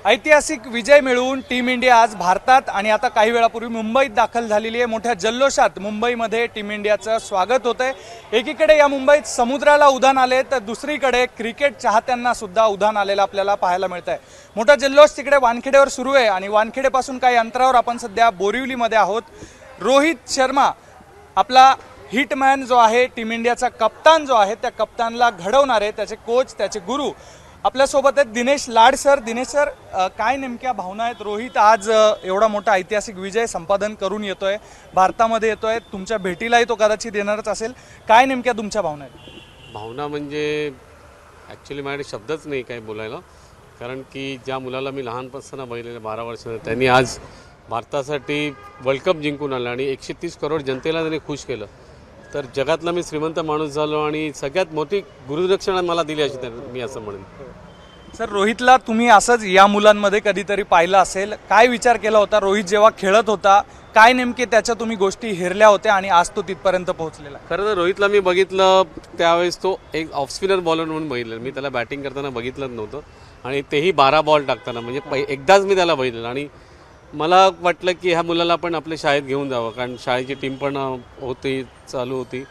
ऐतिहासिक विजय मिळवून team India आज भारतात आणि आता काही वेळापूर्वी मुंबईत दाखल झालेली आहे। मोठ्या जल्लोषात मुंबईमध्ये टीम इंडियाचं स्वागत होतंय। एकीकडे या मुंबईत समुद्राला उधाण आले तर दुसरीकडे क्रिकेट चाहत्यांना सुद्धा उधाण आलेलं आपल्याला पाहायला मिळतंय। मोठा जल्लोष तिकडे वानखेडेवर सुरू आहे आणि वानखेडेपासून काही अंतरावर आपण सध्या बोरिवलीमध्ये आहोत। रोहित शर्मा आपला हिटमॅन जो आहे, टीम इंडियाचा कप्तान जो आहे, त्या कप्तानला घडवणारे त्याचे कोच, त्याचे गुरु आपल्यासोबत आहेत दिनेश लाड सर। दिनेश सर, काय नेमक्या भावना आहेत? रोहित आज एवढा मोठा ऐतिहासिक विजय संपादन करून येतोय, भारतामध्ये येतोय, तुमच्या भेटीलाही तो कदाचित येणारच असेल। काय नेमक्या तुमच्या भावना आहेत? भावना म्हणजे ॲक्च्युली माझ्याकडे शब्दच नाही काही बोलायला, कारण की ज्या मुलाला मी लहानपासून बघितलेलं 12 वर्षाचं, त्यांनी आज भारतासाठी वर्ल्ड कप जिंकून आला आणि 130 करोड जनतेला त्यांनी खुश केलं। तर जगातला मी श्रीमंत माणूस झालो आणि सगळ्यात मोठी गुरुदक्षिणा मला दिली अशी मी असं म्हणेन। सर, रोहितला तुम्ही असंच या मुलांमध्ये कधीतरी पाहिलं असेल, काय विचार केला होता रोहित जेव्हा खेळत होता? काय नेमके त्याच्या तुम्ही गोष्टी हेरल्या होत्या आणि आज तो तिथपर्यंत पोहोचलेला? खरं तर रोहितला मी बघितलं त्यावेळेस तो एक ऑफ स्पिनर बॉलर म्हणून बघितलं मी त्याला। बॅटिंग करताना बघितलंच नव्हतं आणि तेही 12 बॉल टाकताना, म्हणजे एकदाच मी त्याला बघितलं आणि मला वाटलं की ह्या मुलाला पण आपल्या शाळेत घेऊन जावं, कारण शाळेची टीम पण होती, चालू होती,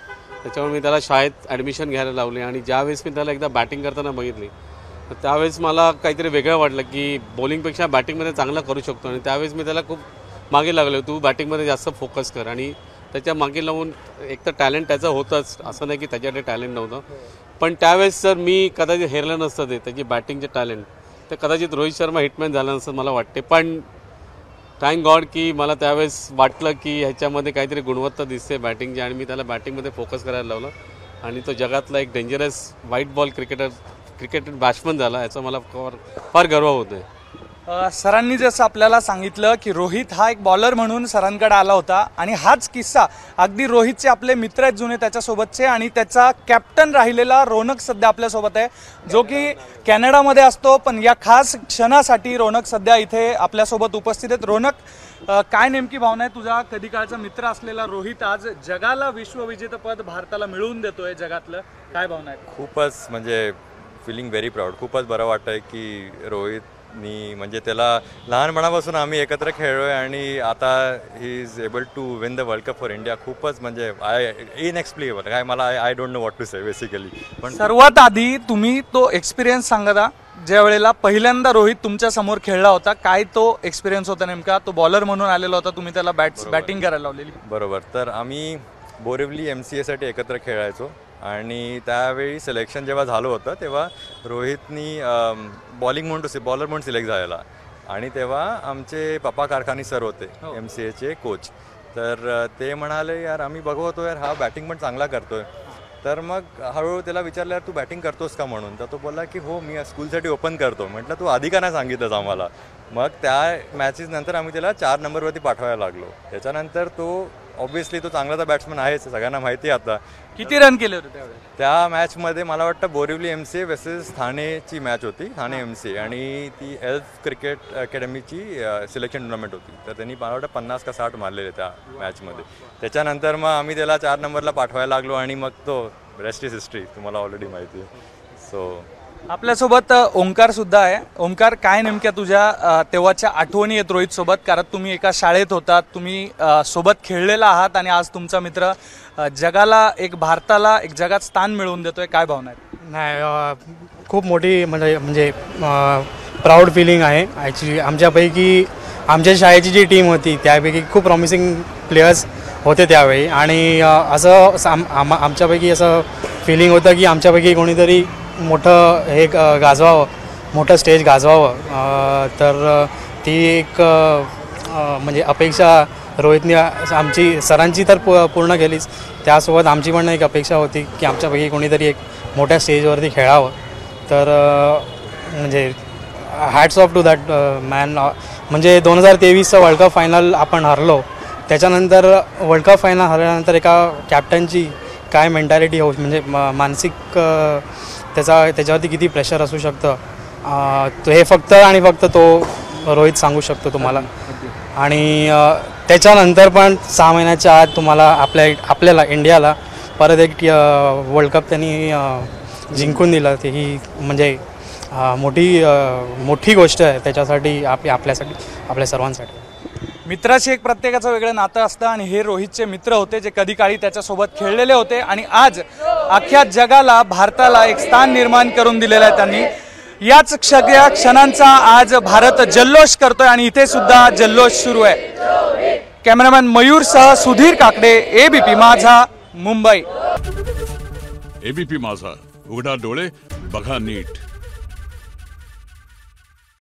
त्याच्यामुळे मी त्याला शाळेत ॲडमिशन घ्यायला लावले। आणि ज्यावेळेस मी त्याला एकदा बॅटिंग करताना बघितली तर त्यावेळेस मला काहीतरी वेगळं वाटलं की बॉलिंगपेक्षा बॅटिंगमध्ये चांगलं करू शकतो। आणि त्यावेळेस मी त्याला खूप मागे लागलो, तू बॅटिंगमध्ये जास्त फोकस कर। आणि त्याच्या मागे लावून एक तर टॅलेंट त्याचं होतंच, असं नाही की त्याच्याकडे टॅलेंट नव्हतं, पण त्यावेळेस जर मी कदाचित हेरलं नसतं ते त्याची बॅटिंगचे टॅलेंट, तर कदाचित रोहित शर्मा हिटमॅन झाला नसतं मला वाटते। पण थँक गॉड की मला त्यावेळेस वाटलं की ह्याच्यामध्ये काहीतरी गुणवत्ता दिसते बॅटिंगची, आणि मी त्याला बॅटिंगमध्ये फोकस करायला लावलं आणि तो जगातला एक dangerous white ball cricket batsman झाला, याचा मला फार गर्व होतोय। सरांनी जसं आपल्याला सांगितलं की रोहित हा एक बॉलर म्हणून सरांकडे आला होता आणि हाच किस्सा अगदी रोहितचे आपले मित्र आहेत जुने त्याच्यासोबतचे, आणि त्याचा कॅप्टन राहिलेला रोनक सध्या आपल्यासोबत आहे, जो की कॅनडामध्ये असतो, पण या खास क्षणासाठी रोनक सध्या इथे आपल्यासोबत उपस्थित आहेत। रोनक, काय नेमकी भावना आहे? तुझा कधी काळचा मित्र असलेला रोहित आज जगाला विश्वविजेतेपद भारताला मिळवून देतोय जगातलं, काय भावना आहे? खूपच म्हणजे फिलिंग व्हेरी प्राऊड। खूपच बरं वाटतंय की रोहितनी, म्हणजे त्याला लहानपणापासून आम्ही एकत्र खेळलोय आणि आता he is able to win the World Cup for India. खूपच म्हणजे इनएक्सप्लिकेबल काय, मला I don't know what to say basically. पण सर्वात आधी तुम्ही तो एक्सपिरियन्स सांगा, ज्या वेळेला पहिल्यांदा रोहित तुमच्या समोर खेळला होता, काय तो एक्सपिरियन्स होता नेमका? तो बॉलर म्हणून आलेला होता, तुम्ही त्याला बॅटिंग करायला लावलेली। बरोबर, तर आम्ही बोरिवली MCA साठी एकत्र खेळायचो आणि त्यावेळी सिलेक्शन जेव्हा झालं होतं तेव्हा रोहितनी बॉलिंग म्हणून बॉलर म्हणून सिलेक्ट झालेला, आणि तेव्हा आमचे पप्पा कारखानी सर होते MCAचे कोच, तर ते म्हणाले यार आम्ही बघतो यार हा बॅटिंग पण चांगला करतोय, तर मग हळूहळू त्याला विचारलं यार तू बॅटिंग करतोस का म्हणून, तर तो बोलला की हो मी स्कूलसाठी ओपन करतो। म्हटलं तू आधी का नाही सांगितलंस आम्हाला? मग त्या मॅचेस नंतर आम्ही त्याला 4 नंबरवरती पाठवायला लागलो। त्याच्यानंतर तो ऑब्व्हियसली तो चांगलाचा बॅट्समन आहेच, सगळ्यांना माहिती आहे। आता किती रन केले होते त्यावेळेस? त्या मॅचमध्ये मला वाटतं बोरिवली MCA वर्सेस ठाणेची मॅच होती, ठाणे MCA, आणि ती एल्फ क्रिकेट अकॅडमीची सिलेक्शन टुर्नामेंट होती, तर त्यांनी मला वाटतं 50 का 60 मारलेले त्या मॅचमध्ये। त्याच्यानंतर मग आम्ही त्याला 4 नंबरला पाठवायला लागलो आणि मग तो रेस्ट इज हिस्ट्री, तुम्हाला ऑलरेडी माहिती आहे। सो आपल्यासोबत ओंकार सुद्धा आहे। ओंकार, काय नेमक्या तुझ्या तेव्हाच्या आठवणी आहेत रोहित सोबत? कारण तुम्ही एका शाळेत होतात, तुम्ही सोबत खेळलेला आहात आणि आज तुमचा मित्र जगाला, एक भारताला एक जगात स्थान मिळवून देतोय, काय भावना आहेत? नाही, खूप मोठी म्हणजे प्राऊड फिलिंग आहे ॲक्च्युली। आमच्यापैकी आमच्या शाळेची जी टीम होती त्यापैकी खूप प्रॉमिसिंग प्लेयर्स होते त्यावेळी, आणि असं आमच्यापैकी असं फिलिंग होतं की आमच्यापैकी कोणीतरी मोठं हे गाजवावं, मोठं स्टेज गाजवावं। तर ती एक म्हणजे अपेक्षा रोहितने आमची सरांची तर पूर्ण केलीच, त्यासोबत आमची पण एक अपेक्षा होती की आमच्यापैकी कोणीतरी एक मोठ्या स्टेजवरती खेळावं। तर म्हणजे hats off to that man. म्हणजे 2023चं वर्ल्ड कप फायनल आपण हरलो, त्याच्यानंतर वर्ल्ड कप फायनल हरल्यानंतर एका कॅप्टनची काय मेंटॅलिटी होऊ, म्हणजे मानसिक त्याच्यावरती किती प्रेशर असू शकतं, हे फक्त आणि फक्त तो रोहित सांगू शकतो तुम्हाला। आणि त्याच्यानंतर पण 6 महिन्याच्या आत तुम्हाला आपल्याला इंडियाला परत एक वर्ल्ड कप त्यांनी जिंकून दिलं, तेही म्हणजे मोठी गोष्ट आहे त्याच्यासाठी आपल्यासाठी आपल्या सर्वांसाठी. मित्राशी एक प्रत्येकाचं वेगळं नातं असतं आणि हे रोहितचे मित्र होते जे कधी काळी त्याच्यासोबत खेळलेले होते आणि आज अख्ख्या जगाला भारताला एक स्थान निर्माण करून दिलेलं आहे त्यांनी. याच सगळ्या क्षणांचा आज भारत जल्लोष करतोय आणि इथे सुद्धा जल्लोष सुरू आहे. कॅमेरामॅन मयूरसह सुधीर काकडे, एबीपी माझा, मुंबई. एबीपी माझा, उघडा डोळे बघा नीट.